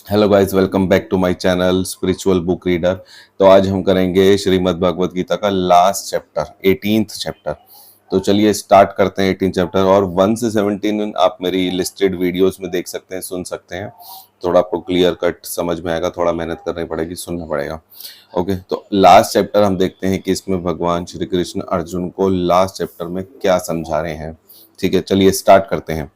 Hello guys, welcome back to my channel spiritual book reader. तो आज हम करेंगे श्रीमद् भगवत गीता का लास्ट चैप्टर 18th चैप्टर। तो चलिए स्टार्ट करते हैं 18 चैप्टर। और 1 से 17 आप मेरी लिस्टेड वीडियोस में देख सकते हैं, सुन सकते हैं। थोड़ा आपको क्लियर कट समझ में आएगा, थोड़ा मेहनत करनी पड़ेगी, सुनना पड़ेगा। ओके, तो लास्ट चैप्टर हम देखते हैं कि इसमें भगवान श्री कृष्ण अर्जुन को लास्ट चैप्टर में क्या समझा रहे हैं। ठीक है, चलिए स्टार्ट करते हैं।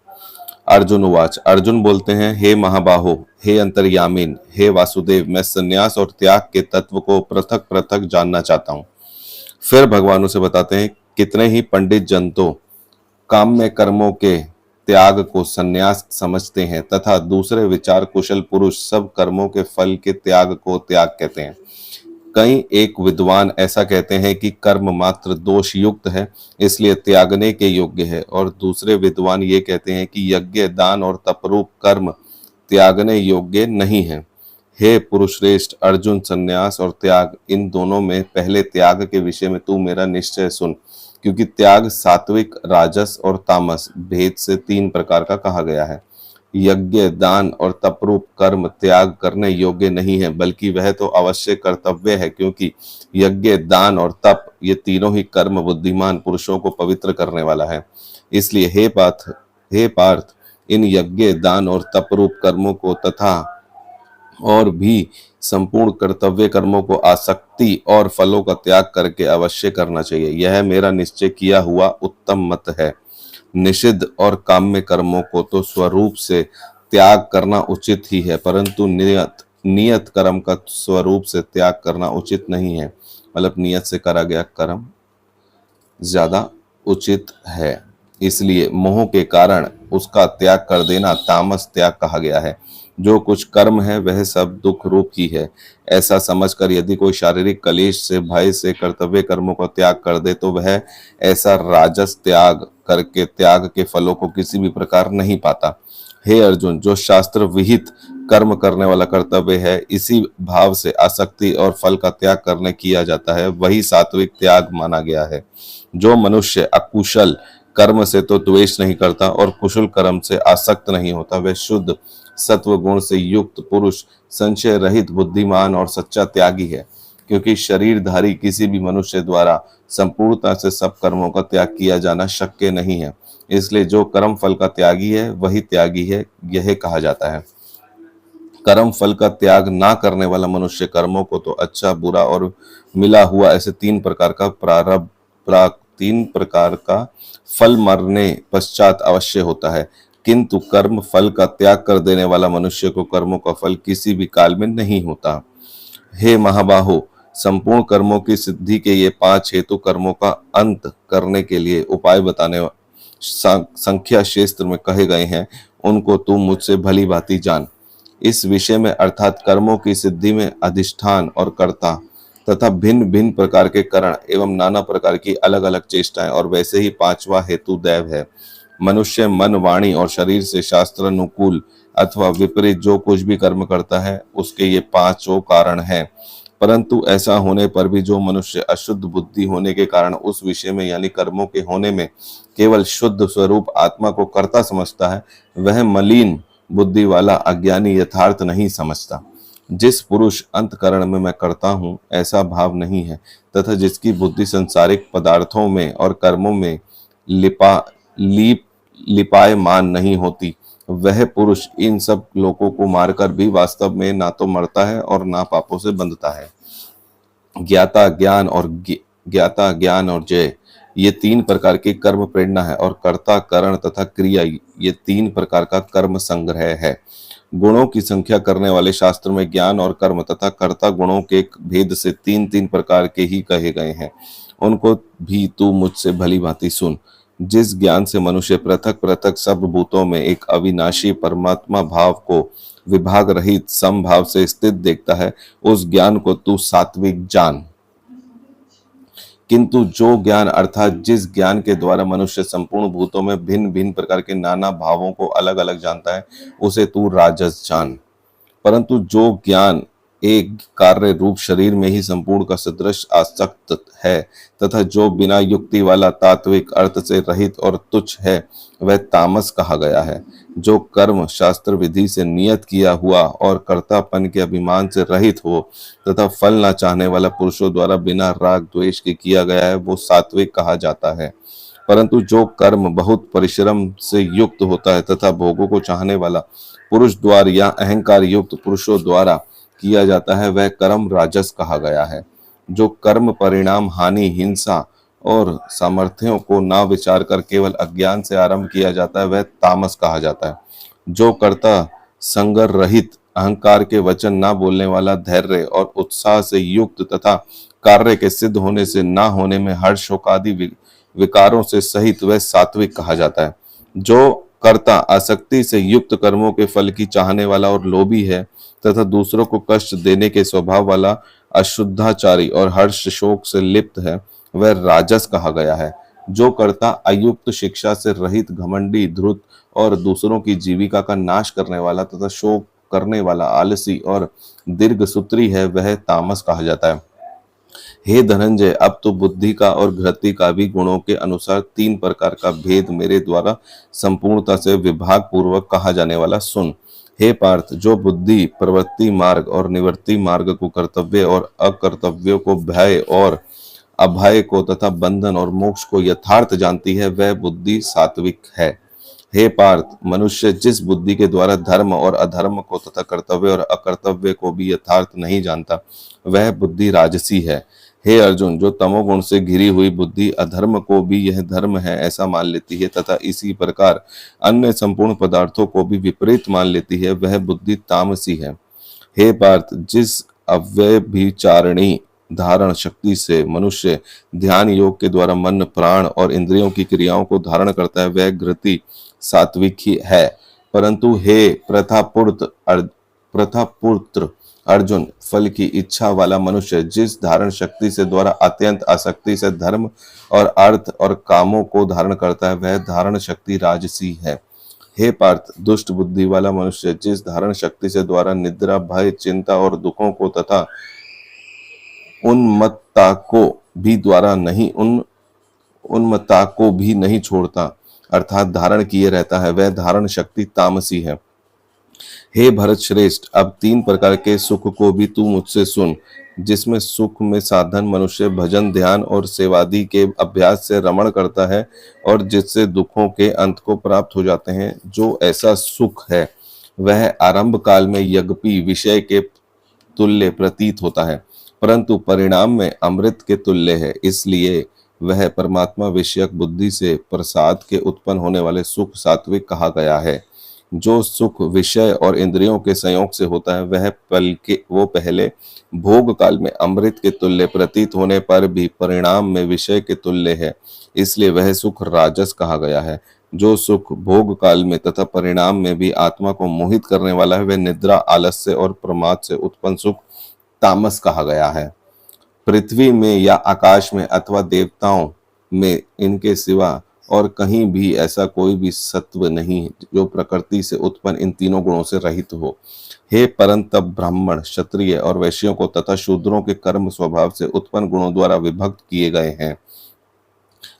अर्जुन उवाच। अर्जुन बोलते हैं, हे महाबाहो, हे अंतर्यामीन, हे वासुदेव, मैं संन्यास और त्याग के तत्व को पृथक पृथक जानना चाहता हूँ। फिर भगवान उसे बताते हैं, कितने ही पंडित जन तो काम्य कर्मों के त्याग को संन्यास समझते हैं तथा दूसरे विचार कुशल पुरुष सब कर्मों के फल के त्याग को त्याग कहते हैं। कई एक विद्वान ऐसा कहते हैं कि कर्म मात्र दोष युक्त है, इसलिए त्यागने के योग्य है, और दूसरे विद्वान ये कहते हैं कि यज्ञ, दान और तपरूप कर्म त्यागने योग्य नहीं है। हे पुरुषश्रेष्ठ अर्जुन, संन्यास और त्याग, इन दोनों में पहले त्याग के विषय में तू मेरा निश्चय सुन, क्योंकि त्याग सात्विक, राजस और तामस भेद से 3 प्रकार का कहा गया है। यज्ञ, दान और तपरूप कर्म त्याग करने योग्य नहीं है, बल्कि वह तो अवश्य कर्तव्य है, क्योंकि यज्ञ, दान और तप ये तीनों ही कर्म बुद्धिमान पुरुषों को पवित्र करने वाला है। इसलिए हे पार्थ, इन यज्ञ, दान और तपरूप कर्मों को तथा और भी संपूर्ण कर्तव्य कर्मों को आसक्ति और फलों का त्याग करके अवश्य करना चाहिए। यह मेरा निश्चय किया हुआ उत्तम मत है। निषिद्ध और काम्य कर्मों को तो स्वरूप से त्याग करना उचित ही है, परंतु नियत कर्म का स्वरूप से त्याग करना उचित नहीं है। मतलब नियत से करा गया कर्म ज्यादा उचित है, इसलिए मोह के कारण उसका त्याग कर देना तामस त्याग कहा गया है। जो कुछ कर्म है वह सब दुख रूप ही है। ऐसा समझकर यदि कोई शारीरिक कलेश से, भय से कर्तव्य कर्मों का त्याग कर दे तो वह ऐसा राजस त्याग करके त्याग के फलों को किसी भी प्रकार नहीं पाता। हे अर्जुन, जो शास्त्र विहित कर्म करने वाला कर्तव्य है, इसी भाव से आसक्ति और फल का त्याग करने किया जाता है, वही सात्विक त्याग माना गया है। जो मनुष्य अकुशल कर्म से तो द्वेष नहीं करता और कुशल कर्म से आसक्त नहीं होता, वह शुद्ध सत्व गुण से युक्त पुरुष, संशय रहित, बुद्धिमान और सच्चा त्यागी है। क्योंकि शरीरधारी किसी भी मनुष्य द्वारा संपूर्णता से सब कर्मों का त्याग किया जाना शक्य नहीं है, इसलिए जो कर्म फल का त्यागी है वही त्यागी है, यह कहा जाता है। कर्म फल का त्याग ना करने वाला मनुष्य कर्मों को तो अच्छा, बुरा और मिला हुआ ऐसे 3 प्रकार का प्रारब्ध 3 प्रकार का फल मरने पश्चात अवश्य होता है, किंतु कर्म फल का त्याग कर देने वाला मनुष्य को कर्मों का फल किसी भी काल में नहीं होता। हे महाबाहो, संपूर्ण कर्मों की सिद्धि के ये 5 हेतु कर्मों का अंत करने के लिए उपाय बताने संख्या शास्त्र में कहे गए हैं, उनको तू मुझसे भली भांति जान। इस विषय में अर्थात कर्मों की सिद्धि में अधिष्ठान और कर्ता तथा भिन्न भिन्न प्रकार के करण एवं नाना प्रकार की अलग अलग चेष्टाएं, और वैसे ही 5वां हेतु दैव है। मनुष्य मन, वाणी और शरीर से शास्त्र अनुकूल अथवा विपरीत जो कुछ भी कर्म करता है, उसके ये 5 कारण हैं। परंतु ऐसा होने पर भी जो मनुष्य अशुद्ध बुद्धि होने के कारण उस विषय में यानी कर्मों के होने में केवल शुद्ध स्वरूप आत्मा को कर्ता समझता है, वह मलिन बुद्धि वाला अज्ञानी यथार्थ नहीं समझता। जिस पुरुष अंतकरण में मैं करता हूँ ऐसा भाव नहीं है, तथा जिसकी बुद्धि संसारिक पदार्थों में और कर्मों में लिपायमान नहीं होती, वह पुरुष इन सब लोगों को मारकर भी वास्तव में ना तो मरता है और ना पापों से बंधता है। ज्ञाता ज्ञान और जय, ये 3 प्रकार की कर्म प्रेरणा है, और कर्ता, करण तथा क्रिया, ये 3 प्रकार का कर्म संग्रह है। गुणों की संख्या करने वाले शास्त्र में ज्ञान और कर्म तथा कर्ता गुणों के भेद से 3-3 प्रकार के ही कहे गए हैं, उनको भी तू मुझसे भली भांति सुन। जिस ज्ञान से मनुष्य पृथक पृथक सब भूतों में एक अविनाशी परमात्मा भाव को विभाग रहित समभाव से स्थित देखता है, उस ज्ञान को तू सात्विक जान। किंतु जो ज्ञान अर्थात जिस ज्ञान के द्वारा मनुष्य संपूर्ण भूतों में भिन्न भिन्न प्रकार के नाना भावों को अलग अलग जानता है, उसे तू राजस जान। परंतु जो ज्ञान एक कार्य रूप शरीर में ही संपूर्ण का सदृश आसक्त है तथा जो बिना युक्ति वाला तात्विक अर्थ से रहित और तुच्छ है वह तामस कहा गया है। जो कर्म शास्त्र विधि से नियत किया हुआ और कर्तापन के अभिमान से रहित हो तथा फल न चाहने वाला पुरुषों द्वारा बिना राग द्वेष के किया गया है वो सात्विक कहा जाता है। परंतु जो कर्म बहुत परिश्रम से युक्त होता है तथा भोगों को चाहने वाला पुरुष द्वारा या अहंकार युक्त पुरुषों द्वारा किया जाता है वह कर्म राजस कहा गया है। जो कर्म परिणाम हानि हिंसा और सामर्थ्यों को ना विचार कर केवल अज्ञान से आरंभ किया जाता है वह तामस कहा जाता है। जो कर्ता संगर रहित अहंकार के वचन ना बोलने वाला धैर्य और उत्साह से युक्त तथा कार्य के सिद्ध होने से ना होने में हर्ष शोक आदि विकारों से सहित वह सात्विक कहा जाता है। जो कर्ता आसक्ति से युक्त कर्मों के फल की चाहने वाला और लोभी है तथा दूसरों को कष्ट देने के स्वभाव वाला अशुद्धाचारी और हर्ष शोक से लिप्त है वह राजस कहा गया है। जो कर्ता अयुक्त शिक्षा से रहित घमंडी धृत और दूसरों की जीविका का नाश करने वाला तथा शोक करने वाला आलसी और दीर्घ सूत्री है वह तामस कहा जाता है। हे धनंजय, अब तो बुद्धि का और घृति का भी गुणों के अनुसार 3 प्रकार का भेद मेरे द्वारा संपूर्णता से विभाग पूर्वक कहा जाने वाला सुन। हे पार्थ, जो बुद्धि प्रवृत्ति मार्ग और निवृत्ति मार्ग को कर्तव्य और अकर्तव्यों को भय और अभय को तथा बंधन और मोक्ष को यथार्थ जानती है वह बुद्धि सात्विक है। हे पार्थ, मनुष्य जिस बुद्धि के द्वारा धर्म और अधर्म को तथा कर्तव्य और अकर्तव्य को भी यथार्थ नहीं जानता वह बुद्धि राजसी है। हे अर्जुन, जो तमोगुण से घिरी हुई बुद्धि अधर्म को भी यह धर्म है ऐसा मान लेती है तथा इसी प्रकार अन्य संपूर्ण पदार्थों को भी विपरीत मान लेती है वह बुद्धि तामसी है। हे पार्थ, जिस अव्यभिचारिणी धारण शक्ति से मनुष्य ध्यान योग के द्वारा मन प्राण और इंद्रियों की क्रियाओं को धारण करता है वह घृति सात्विक ही है। परंतु हे प्रथापुत्र अर्जुन, फल की इच्छा वाला मनुष्य जिस धारण शक्ति से द्वारा अत्यंत आसक्ति से धर्म और अर्थ और कामों को धारण करता है वह धारण शक्ति राजसी है। हे पार्थ, दुष्ट बुद्धि वाला मनुष्य जिस धारण शक्ति से द्वारा निद्रा भय चिंता और दुखों को तथा उन्मत्ता को भी नहीं छोड़ता अर्थात धारण किए रहता है वह धारण शक्ति तामसी है। हे भरत श्रेष्ठ, अब 3 प्रकार के सुख को भी तू मुझसे सुन, जिसमें सुख में साधन मनुष्य भजन ध्यान और सेवादि के अभ्यास से रमण करता है और जिससे दुखों के अंत को प्राप्त हो जाते हैं। जो ऐसा सुख है वह आरंभ काल में यज्ञपी विषय के तुल्य प्रतीत होता है परंतु परिणाम में अमृत के तुल्य है। इसलिए वह परमात्मा विषयक बुद्धि से प्रसाद के उत्पन्न होने वाले सुख सात्विक कहा गया है। जो सुख विषय और इंद्रियों के संयोग से होता है वो पहले भोग काल में अमृत के तुल्य प्रतीत होने पर भी परिणाम में विषय के तुल्य है, इसलिए वह सुख राजस कहा गया है। जो सुख भोग काल में तथा परिणाम में भी आत्मा को मोहित करने वाला है वह निद्रा आलस्य और प्रमाद से उत्पन्न सुख तामस कहा गया है। पृथ्वी में या आकाश में अथवा देवताओं में इनके सिवा और कहीं भी ऐसा कोई भी सत्व नहीं जो प्रकृति से उत्पन्न इन तीनों गुणों से रहित हो। हे परंतप ब्राह्मण क्षत्रिय और वैश्यों को तथा शूद्रों के कर्म स्वभाव से उत्पन्न गुणों द्वारा विभक्त किए गए हैं।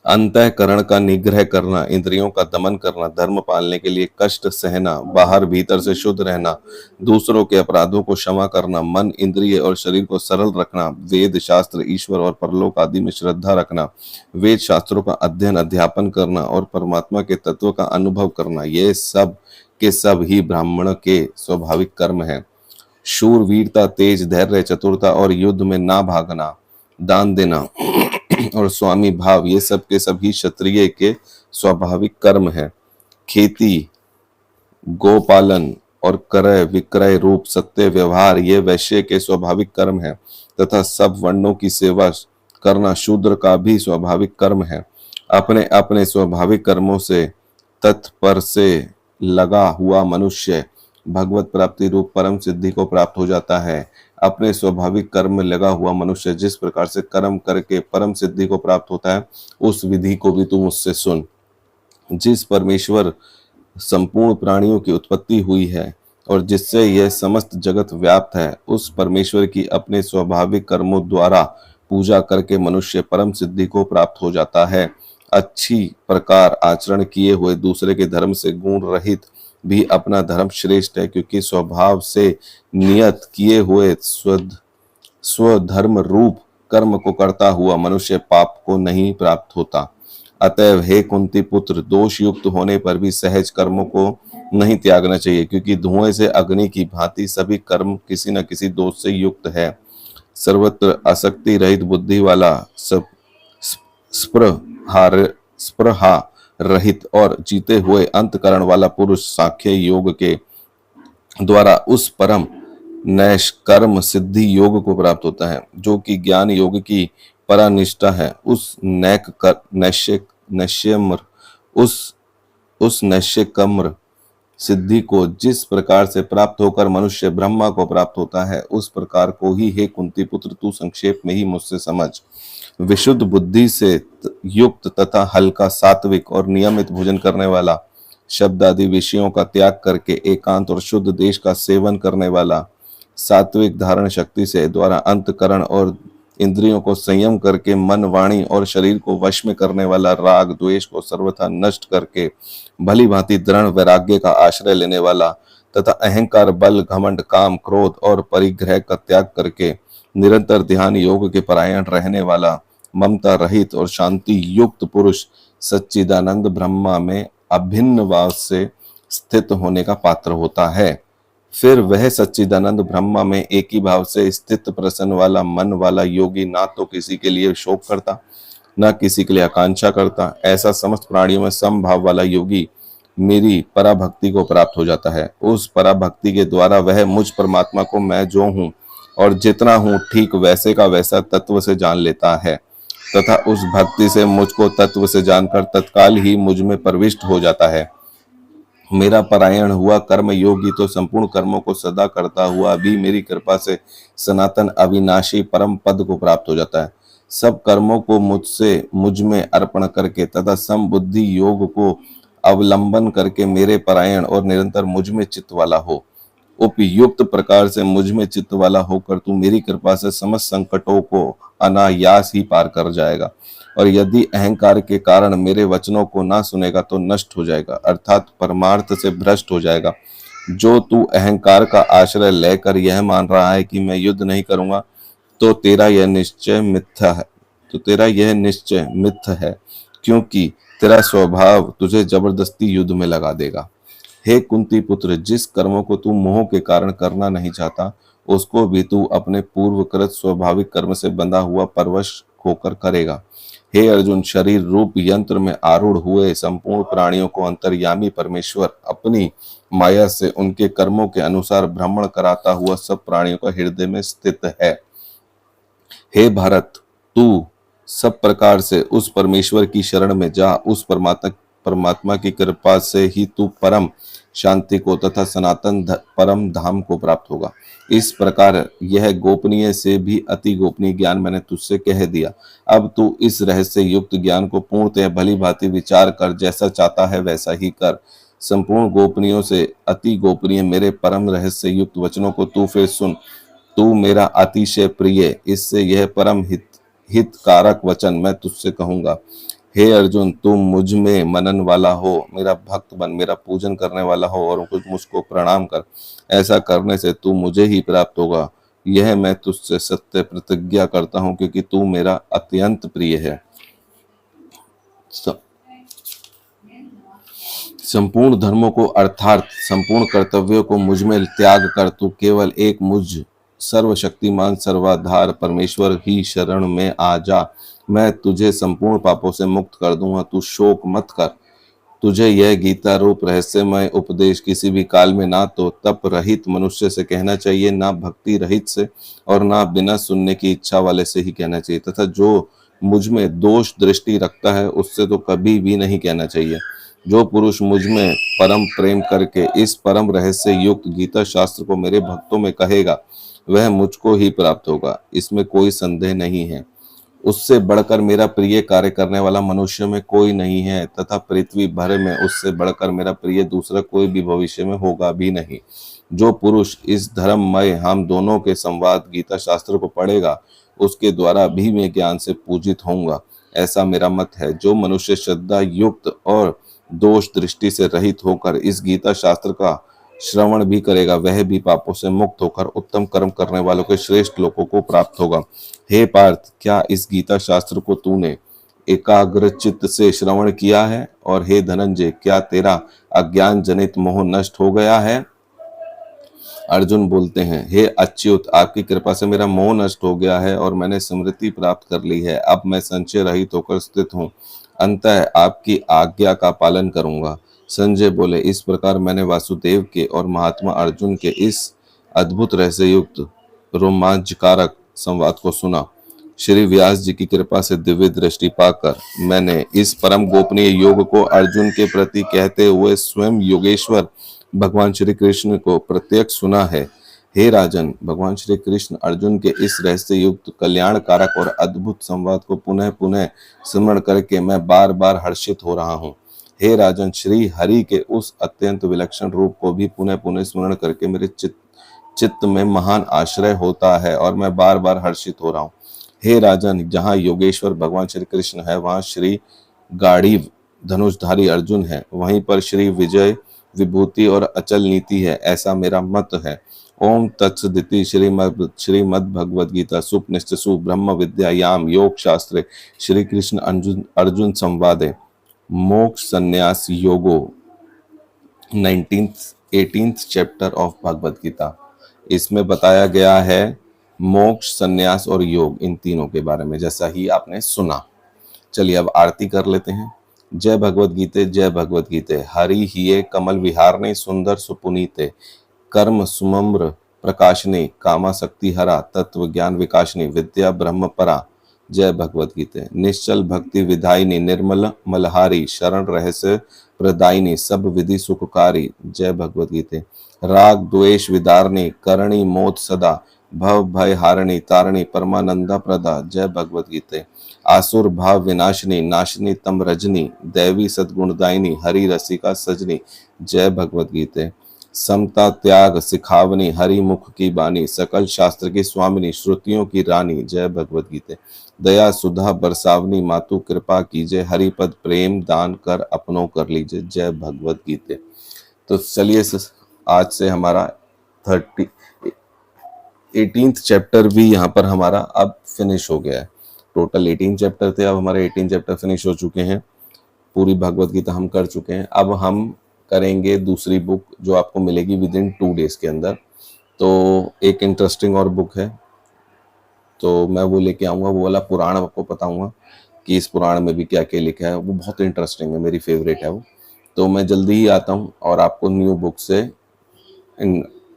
अंतःकरण का निग्रह करना, इंद्रियों का दमन करना, धर्म पालने के लिए कष्ट सहना, बाहर भीतर से शुद्ध रहना, दूसरों के अपराधों को क्षमा करना, मन इंद्रिय और शरीर को सरल रखना, वेद शास्त्र ईश्वर और परलोक आदि में श्रद्धा रखना, वेद शास्त्रों का अध्ययन अध्यापन करना और परमात्मा के तत्व का अनुभव करना, ये सब के सब ही ब्राह्मण के स्वाभाविक कर्म है। शूर वीरता तेज धैर्य चतुरता और युद्ध में ना भागना, दान देना और स्वामी भाव ये सब के सभी क्षत्रिय के स्वाभाविक कर्म है। खेती गोपालन और क्रय विक्रय रूप सत्य व्यवहार ये वैश्य के स्वाभाविक कर्म है तथा सब वर्णों की सेवा करना शूद्र का भी स्वाभाविक कर्म है। अपने अपने स्वाभाविक कर्मों से तत्पर से लगा हुआ मनुष्य भगवत प्राप्ति रूप परम सिद्धि को प्राप्त हो जाता है। अपने स्वाभाविक कर्म में लगा हुआ मनुष्य जिस प्रकार से कर्म करके परम सिद्धि को प्राप्त होता है उस विधि को भी तू मुझसे सुन। जिस परमेश्वर संपूर्ण प्राणियों की उत्पत्ति हुई है और जिससे यह समस्त जगत व्याप्त है, उस परमेश्वर की अपने स्वाभाविक कर्मों द्वारा पूजा करके मनुष्य परम सिद्धि को प्राप्त हो जाता है। अच्छी प्रकार आचरण किए हुए दूसरे के धर्म से गुण रहित भी अपना धर्म श्रेष्ठ है, क्योंकि स्वभाव से नियत किए हुए स्वधर्म रूप कर्म को करता हुआ मनुष्य पाप को नहीं प्राप्त होता। अतएव हे कुंती पुत्र, दोष युक्त होने पर भी सहज कर्मों को नहीं त्यागना चाहिए, क्योंकि धुएं से अग्नि की भांति सभी कर्म किसी न किसी दोष से युक्त है। सर्वत्र आसक्ति रहित बुद्धि वाला, सब स्पृहा रहित और जीते हुए अंतकरण वाला पुरुष सांख्य योग के द्वारा उस परम नैष्कर्म सिद्धि योग को प्राप्त होता है, जो कि ज्ञान योग की परानिष्ठा है। उस नैष्कर्म सिद्धि को जिस प्रकार से प्राप्त होकर मनुष्य ब्रह्मा को प्राप्त होता है, उस प्रकार को ही हे कुंती पुत्र तू संक्षेप में ही मुझसे समझ। विशुद्ध बुद्धि से युक्त तथा हल्का, सात्विक और नियमित भोजन करने वाला, शब्द आदि विषयों का त्याग करके एकांत और शुद्ध देश का सेवन करने वाला, सात्विक धारण शक्ति से द्वारा अंतकरण और इंद्रियों को संयम करके मन, वाणी और शरीर को वश में करने वाला, राग द्वेष को सर्वथा नष्ट करके भली भांति दृढ़ वैराग्य का आश्रय लेने वाला तथा अहंकार, बल, घमंड, काम, क्रोध और परिग्रह का त्याग करके निरंतर ध्यान योग के परायण रहने वाला, ममता रहित और शांति युक्त पुरुष सच्चिदानंद ब्रह्मा में अभिन्न भाव से स्थित होने का पात्र होता है। फिर वह सच्चिदानंद ब्रह्मा में एक ही भाव से स्थित प्रसन्न वाला मन वाला योगी ना तो किसी के लिए शोक करता, न किसी के लिए आकांक्षा करता, ऐसा समस्त प्राणियों में समभाव वाला योगी मेरी पराभक्ति को प्राप्त हो जाता है। उस पराभक्ति के द्वारा वह मुझ परमात्मा को मैं जो हूँ और जितना हूँ ठीक वैसे का वैसा तत्व से जान लेता है तथा उस भक्ति से मुझको तत्व से जानकर तत्काल ही मुझ में प्रविष्ट हो जाता है। मेरा परायण हुआ कर्म योगी तो संपूर्ण कर्मों को सदा करता हुआ भी मेरी कृपा से सनातन अविनाशी परम पद को प्राप्त हो जाता है। सब कर्मों को मुझ में अर्पण करके तथा समबुद्धि योग को अवलंबन करके मेरे परायण और निरंतर मुझ में चित्त वाला हो। उपयुक्त प्रकार से मुझ में चित्त वाला होकर तू मेरी कृपा से समस्त संकटों को अनायास ही पार कर जाएगा, और यदि अहंकार के कारण मेरे वचनों को ना सुनेगा तो नष्ट हो जाएगा, अर्थात परमार्थ से भ्रष्ट हो जाएगा। जो तू अहंकार का आश्रय लेकर यह मान रहा है कि मैं युद्ध नहीं करूंगा, तो तेरा यह निश्चय मिथ्या है, क्योंकि तेरा स्वभाव तुझे जबरदस्ती युद्ध में लगा देगा। हे कुंती पुत्र, जिस कर्मों को तू मोह के कारण करना नहीं चाहता, उसको भी तू अपने पूर्वकृत स्वाभाविक कर्म से बंधा हुआ परवश होकर करेगा। हे अर्जुन, शरीर रूप यंत्र में आरूढ़ हुए संपूर्ण प्राणियों को अंतर्यामी परमेश्वर अपनी माया से उनके कर्मों के अनुसार भ्रमण कराता हुआ सब प्राणियों का हृदय में स्थित है। हे भारत, तू सब प्रकार से उस परमेश्वर की शरण में जा। उस परमात्मा की कृपा से ही तू परम शांति को तथा सनातन परम धाम को प्राप्त होगा। इस प्रकार यह गोपनीय से भी अति गोपनीय ज्ञान मैंने तुझसे कह दिया। अब तू इस रहस्य युक्त ज्ञान को पूर्णतः भली भांति विचार कर, जैसा चाहता है वैसा ही कर। संपूर्ण गोपनीयों से अति गोपनीय मेरे परम रहस्य युक्त वचनों को तू फिर सुन। तू मेरा अतिशय प्रिय, इससे यह परम हितकारक वचन मैं तुझसे कहूंगा। हे अर्जुन, तू मुझ में मनन वाला हो, मेरा भक्त बन, मेरा पूजन करने वाला हो और मुझको प्रणाम कर। ऐसा करने से तू मुझे ही प्राप्त होगा, यह मैं तुझसे सत्य प्रतिज्ञा करता हूं, क्योंकि तू मेरा अत्यंत प्रिय है। संपूर्ण धर्मों को अर्थात संपूर्ण कर्तव्यों को मुझ में त्याग कर तू केवल एक मुझ सर्वशक्तिमान सर्वाधार परमेश्वर ही शरण में आ जा। मैं तुझे संपूर्ण पापों से मुक्त कर दूंगा, तू शोक मत कर। तुझे यह गीता रूप रहस्यमय उपदेश किसी भी काल में ना तो तप रहित मनुष्य से कहना चाहिए, ना भक्ति रहित से, और ना बिना सुनने की इच्छा वाले से ही कहना चाहिए, तथा जो मुझ में दोष दृष्टि रखता है उससे तो कभी भी नहीं कहना चाहिए। जो पुरुष मुझ में परम प्रेम करके इस परम रहस्य युक्त गीता शास्त्र को मेरे भक्तों में कहेगा, वह मुझको ही प्राप्त होगा, इसमें कोई संदेह नहीं है। उससे बढ़कर मेरा प्रिय कार्य करने वाला मनुष्य में कोई नहीं है, तथा पृथ्वी भर में उससे बढ़कर मेरा प्रिय दूसरा कोई भी भविष्य में होगा भी नहीं। जो पुरुष इस धर्ममय हम दोनों के संवाद गीता शास्त्र को पढ़ेगा उसके द्वारा भी मैं ज्ञान से पूजित होऊंगा, ऐसा मेरा मत है। जो मनुष्य श्रद्धा युक्त और दोष दृष्टि से रहित होकर इस गीता शास्त्र का श्रवण भी करेगा वह भी पापों से मुक्त होकर उत्तम कर्म करने वालों के श्रेष्ठ लोकों को प्राप्त होगा। हे पार्थ, क्या इस गीता शास्त्र को तूने एकाग्र चित्त से श्रवण किया है? और हे धनंजय, क्या तेरा अज्ञान जनित मोह नष्ट हो गया है? अर्जुन बोलते हैं, हे अच्युत, आपकी कृपा से मेरा मोह नष्ट हो गया है और मैंने स्मृति प्राप्त कर ली है। अब मैं संशय रहित होकर स्थित हूँ, अंतः आपकी आज्ञा का पालन करूंगा। संजय बोले, इस प्रकार मैंने वासुदेव के और महात्मा अर्जुन के इस अद्भुत रहस्य युक्त रोमांचकारक संवाद को सुना। श्री व्यास जी की कृपा से दिव्य दृष्टि पाकर मैंने इस परम गोपनीय योग को अर्जुन के प्रति कहते हुए स्वयं योगेश्वर भगवान श्री कृष्ण को प्रत्यक्ष सुना है। हे राजन, भगवान श्री कृष्ण अर्जुन के इस रहस्य युक्त कल्याणकारक और अद्भुत संवाद को पुनः पुनः स्मरण करके मैं बार बार हर्षित हो रहा हूँ। हे राजन, श्री हरि के उस अत्यंत विलक्षण रूप को भी पुनः पुनः स्मरण करके मेरे चित्त में महान आश्रय होता है और मैं बार बार हर्षित हो रहा हूँ। हे राजन, जहाँ योगेश्वर भगवान श्री कृष्ण है वहाँ श्री गाढ़ी धनुषधारी अर्जुन है, वहीं पर श्री विजय विभूति और अचल नीति है, ऐसा मेरा मत है। ओम तत्सदिति। श्रीमद् भगवद गीता सुपनिषत्सु ब्रह्म विद्यायाम योग शास्त्रे श्री कृष्ण अर्जुन संवादे मोक्ष संन्यास योगो 18th chapter of Bhagavad Gita. इसमें बताया गया है मोक्ष, संन्यास और योग, इन तीनों के बारे में, जैसा ही आपने सुना। चलिए अब आरती कर लेते हैं। जय भगवद गीते, जय भगवद गीते। हरि हिये कमल विहारणे सुंदर सुपुनीते, कर्म सुमम्र प्रकाशने कामा शक्ति हरा, तत्व ज्ञान विकासनी विद्या ब्रह्म परा। जय भगवद गीते। निश्चल भक्ति विधायिनी निर्मल मलहारी, शरण रहस्य प्रदायिनी सब विधि सुखकारी। जय भगवद गीते। राग द्वेष विदारणी करणी मोद सदा, भव भय हारणी तारणी परमानंदा प्रदा। जय भगवद गीते। आसुर भाव विनाशनी नाशनी तम रजनी, दैवी सद्गुणदायिनी हरि रसिका सजनी। जय भगवद गीते। समता त्याग सिखावनी हरि मुख की बानी, सकल शास्त्र की स्वामिनी श्रुतियों की रानी। जय भगवद गीते। दया सुधा बरसावनी मातु कृपा कीजिए, हरिपद प्रेम दान कर अपनों कर लीजिए। जय भगवद गीते। तो चलिए आज से हमारा 18th चैप्टर भी यहाँ पर हमारा अब फिनिश हो गया है। टोटल 18 चैप्टर थे, अब हमारे 18 चैप्टर फिनिश हो चुके हैं। पूरी भगवद गीता हम कर चुके हैं। अब हम करेंगे दूसरी बुक जो आपको मिलेगी विद इन 2 डेज के अंदर। तो एक इंटरेस्टिंग और बुक है, तो मैं वो लेके आऊँगा, वो वाला पुराण आपको बताऊँगा कि इस पुराण में भी क्या क्या लिखा है। वो बहुत इंटरेस्टिंग है, मेरी फेवरेट है वो। तो मैं जल्दी ही आता हूँ और आपको न्यू बुक से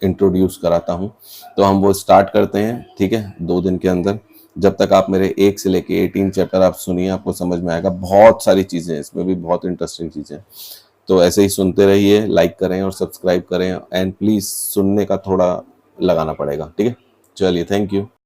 इंट्रोड्यूस कराता हूँ। तो हम वो स्टार्ट करते हैं, ठीक है, 2 दिन के अंदर। जब तक आप मेरे 1 से लेके 18 चैप्टर आप सुनिए, आपको समझ में आएगा। बहुत सारी चीज़ें हैं इसमें भी, बहुत इंटरेस्टिंग चीज़ें। तो ऐसे ही सुनते रहिए, लाइक करें और सब्सक्राइब करें, एंड प्लीज़ सुनने का थोड़ा लगाना पड़ेगा, ठीक है। चलिए, थैंक यू।